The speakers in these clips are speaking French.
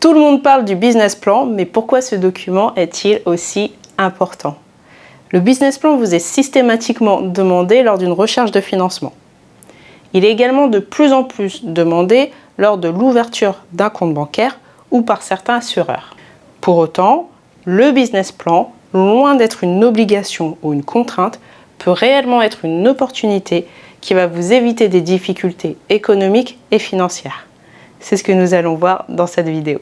Tout le monde parle du business plan, mais pourquoi ce document est-il aussi important? Le business plan vous est systématiquement demandé lors d'une recherche de financement. Il est également de plus en plus demandé lors de l'ouverture d'un compte bancaire ou par certains assureurs. Pour autant, le business plan, loin d'être une obligation ou une contrainte, peut réellement être une opportunité qui va vous éviter des difficultés économiques et financières. C'est ce que nous allons voir dans cette vidéo.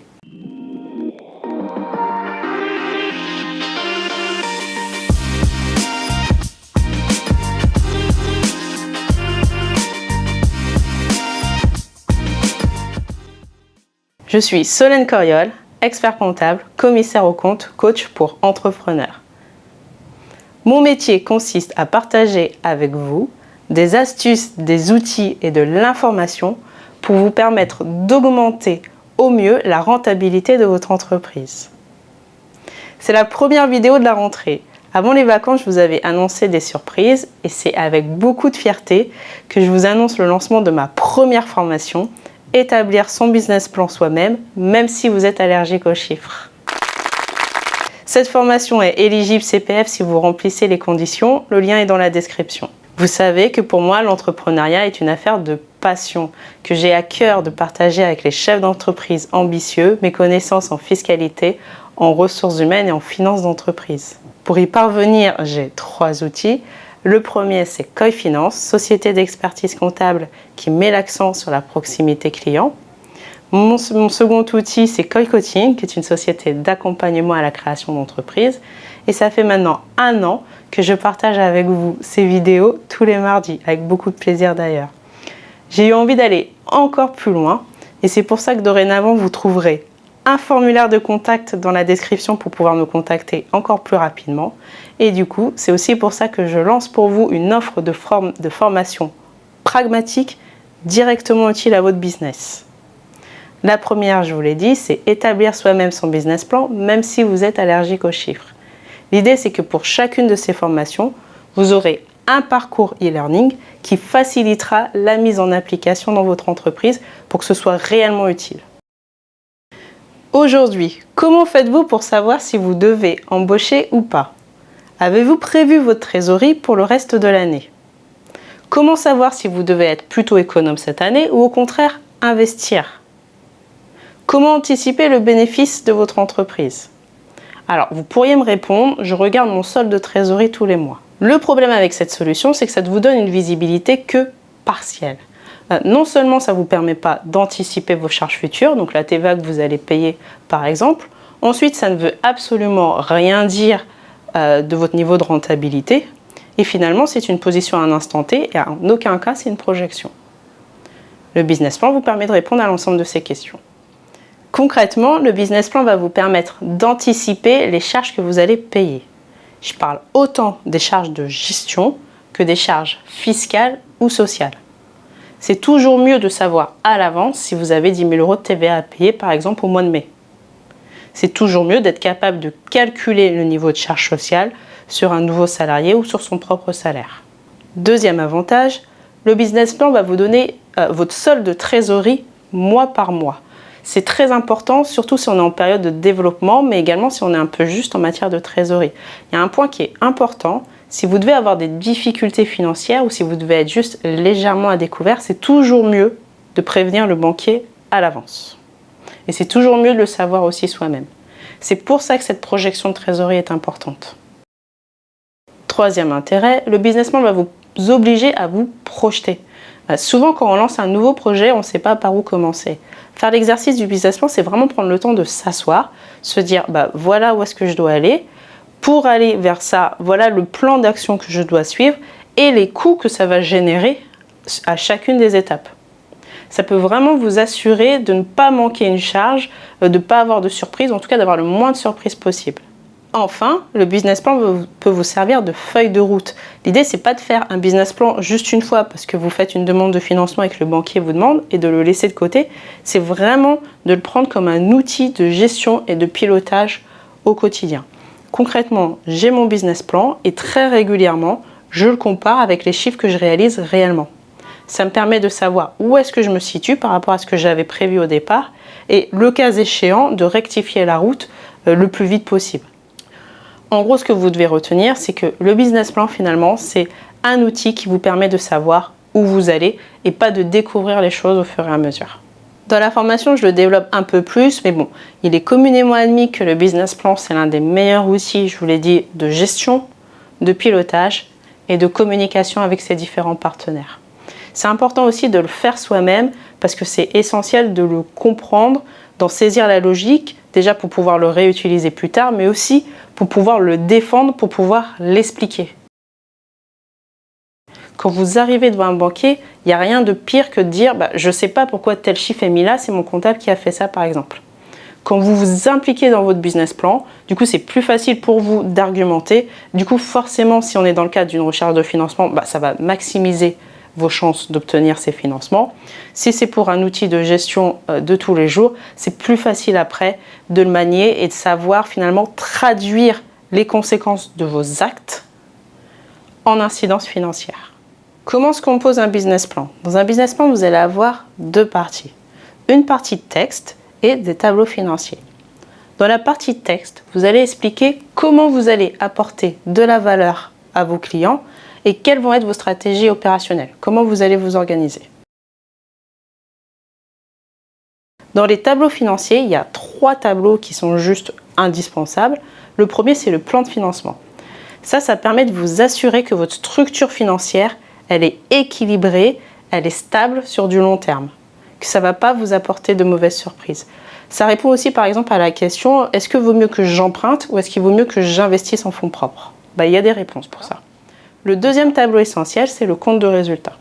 Je suis Solène Coriol, expert comptable, commissaire aux comptes, coach pour entrepreneurs. Mon métier consiste à partager avec vous des astuces, des outils et de l'information pour vous permettre d'augmenter au mieux la rentabilité de votre entreprise. C'est la première vidéo de la rentrée. Avant les vacances, je vous avais annoncé des surprises et c'est avec beaucoup de fierté que je vous annonce le lancement de ma première formation, établir son business plan soi-même, même si vous êtes allergique aux chiffres. Cette formation est éligible CPF si vous remplissez les conditions, le lien est dans la description. Vous savez que pour moi, l'entrepreneuriat est une affaire de passion, que j'ai à cœur de partager avec les chefs d'entreprise ambitieux mes connaissances en fiscalité, en ressources humaines et en finances d'entreprise. Pour y parvenir, j'ai 3 outils. Le premier, c'est Koi Finance, société d'expertise comptable qui met l'accent sur la proximité client. Mon second outil, c'est Koi Coaching, qui est une société d'accompagnement à la création d'entreprise. Et ça fait maintenant 1 an que je partage avec vous ces vidéos tous les mardis, avec beaucoup de plaisir d'ailleurs. J'ai eu envie d'aller encore plus loin et c'est pour ça que dorénavant, vous trouverez un formulaire de contact dans la description pour pouvoir me contacter encore plus rapidement. Et du coup, c'est aussi pour ça que je lance pour vous une offre de formation pragmatique directement utile à votre business. La première, je vous l'ai dit, c'est établir soi-même son business plan, même si vous êtes allergique aux chiffres. L'idée, c'est que pour chacune de ces formations, vous aurez un parcours e-learning qui facilitera la mise en application dans votre entreprise pour que ce soit réellement utile. Aujourd'hui, comment faites-vous pour savoir si vous devez embaucher ou pas? Avez-vous prévu votre trésorerie pour le reste de l'année? Comment savoir si vous devez être plutôt économe cette année ou au contraire investir? Comment anticiper le bénéfice de votre entreprise? Alors, vous pourriez me répondre, je regarde mon solde de trésorerie tous les mois. Le problème avec cette solution, c'est que ça ne vous donne une visibilité que partielle. Non seulement ça ne vous permet pas d'anticiper vos charges futures, donc la TVA que vous allez payer par exemple, ensuite ça ne veut absolument rien dire de votre niveau de rentabilité, et finalement c'est une position à un instant T, et en aucun cas c'est une projection. Le business plan vous permet de répondre à l'ensemble de ces questions. Concrètement, le business plan va vous permettre d'anticiper les charges que vous allez payer. Je parle autant des charges de gestion que des charges fiscales ou sociales. C'est toujours mieux de savoir à l'avance si vous avez 10 000 € de TVA à payer par exemple au mois de mai. C'est toujours mieux d'être capable de calculer le niveau de charge sociale sur un nouveau salarié ou sur son propre salaire. Deuxième avantage, le business plan va vous donner votre solde de trésorerie mois par mois. C'est très important, surtout si on est en période de développement, mais également si on est un peu juste en matière de trésorerie. Il y a un point qui est important, si vous devez avoir des difficultés financières ou si vous devez être juste légèrement à découvert, c'est toujours mieux de prévenir le banquier à l'avance. Et c'est toujours mieux de le savoir aussi soi-même. C'est pour ça que cette projection de trésorerie est importante. Troisième intérêt, le business plan va vous obliger à vous projeter. Souvent, quand on lance un nouveau projet, on ne sait pas par où commencer. Faire l'exercice du business plan, c'est vraiment prendre le temps de s'asseoir, se dire voilà où est-ce que je dois aller. Pour aller vers ça, voilà le plan d'action que je dois suivre et les coûts que ça va générer à chacune des étapes. Ça peut vraiment vous assurer de ne pas manquer une charge, de ne pas avoir de surprise, en tout cas d'avoir le moins de surprises possible. Enfin, le business plan peut vous servir de feuille de route. L'idée, c'est pas de faire un business plan juste une fois parce que vous faites une demande de financement et que le banquier vous demande et de le laisser de côté. C'est vraiment de le prendre comme un outil de gestion et de pilotage au quotidien. Concrètement, j'ai mon business plan et très régulièrement, je le compare avec les chiffres que je réalise réellement. Ça me permet de savoir où est-ce que je me situe par rapport à ce que j'avais prévu au départ et, le cas échéant, de rectifier la route le plus vite possible. En gros, ce que vous devez retenir, c'est que le business plan, finalement, c'est un outil qui vous permet de savoir où vous allez et pas de découvrir les choses au fur et à mesure. Dans la formation, je le développe un peu plus, mais bon, il est communément admis que le business plan, c'est l'un des meilleurs outils, je vous l'ai dit, de gestion, de pilotage et de communication avec ses différents partenaires. C'est important aussi de le faire soi-même parce que c'est essentiel de le comprendre, d'en saisir la logique, déjà pour pouvoir le réutiliser plus tard, mais aussi pour pouvoir le défendre, pour pouvoir l'expliquer. Quand vous arrivez devant un banquier, il n'y a rien de pire que de dire je ne sais pas pourquoi tel chiffre est mis là, c'est mon comptable qui a fait ça par exemple. Quand vous vous impliquez dans votre business plan, du coup c'est plus facile pour vous d'argumenter. Du coup forcément si on est dans le cadre d'une recherche de financement, ça va maximiser vos chances d'obtenir ces financements. Si c'est pour un outil de gestion de tous les jours, c'est plus facile après de le manier et de savoir finalement traduire les conséquences de vos actes en incidences financières. Comment se compose un business plan? Dans un business plan, vous allez avoir deux parties. Une partie de texte et des tableaux financiers. Dans la partie de texte, vous allez expliquer comment vous allez apporter de la valeur à vos clients et quelles vont être vos stratégies opérationnelles, comment vous allez vous organiser. Dans les tableaux financiers, il y a 3 tableaux qui sont juste indispensables. Le premier, c'est le plan de financement. Ça permet de vous assurer que votre structure financière, elle est équilibrée, elle est stable sur du long terme, que ça ne va pas vous apporter de mauvaises surprises. Ça répond aussi par exemple à la question, est-ce qu'il vaut mieux que j'emprunte ou est-ce qu'il vaut mieux que j'investisse en fonds propres? Il y a des réponses pour ça. Le deuxième tableau essentiel, c'est le compte de résultat.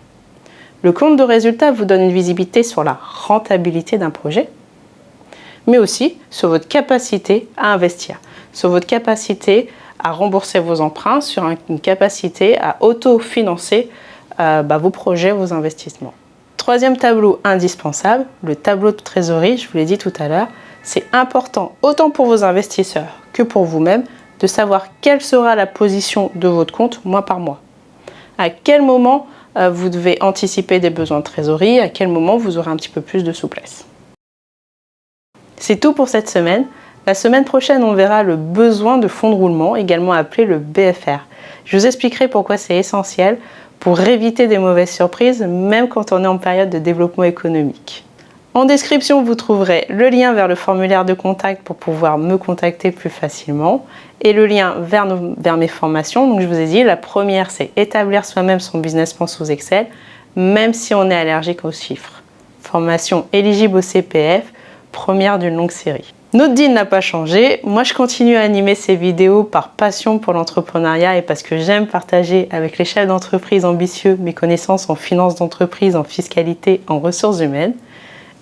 Le compte de résultat vous donne une visibilité sur la rentabilité d'un projet, mais aussi sur votre capacité à investir, sur votre capacité à rembourser vos emprunts, sur une capacité à autofinancer vos projets, vos investissements. Troisième tableau indispensable, le tableau de trésorerie, je vous l'ai dit tout à l'heure, c'est important autant pour vos investisseurs que pour vous-même de savoir quelle sera la position de votre compte mois par mois. À quel moment vous devez anticiper des besoins de trésorerie, à quel moment vous aurez un petit peu plus de souplesse. C'est tout pour cette semaine. La semaine prochaine, on verra le besoin de fonds de roulement, également appelé le BFR. Je vous expliquerai pourquoi c'est essentiel pour éviter des mauvaises surprises, même quand on est en période de développement économique. En description, vous trouverez le lien vers le formulaire de contact pour pouvoir me contacter plus facilement et le lien vers mes formations. Donc je vous ai dit, la première, c'est établir soi-même son business plan sous Excel, même si on est allergique aux chiffres. Formation éligible au CPF, première d'une longue série. Notre deal n'a pas changé. Moi, je continue à animer ces vidéos par passion pour l'entrepreneuriat et parce que j'aime partager avec les chefs d'entreprise ambitieux mes connaissances en finance d'entreprise, en fiscalité, en ressources humaines.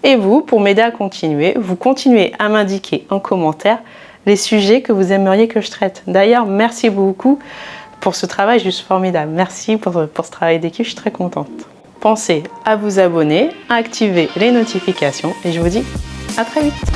Et vous, pour m'aider à continuer, vous continuez à m'indiquer en commentaire les sujets que vous aimeriez que je traite. D'ailleurs, merci beaucoup pour ce travail juste formidable. Merci pour ce travail d'équipe, je suis très contente. Pensez à vous abonner, à activer les notifications et je vous dis à très vite.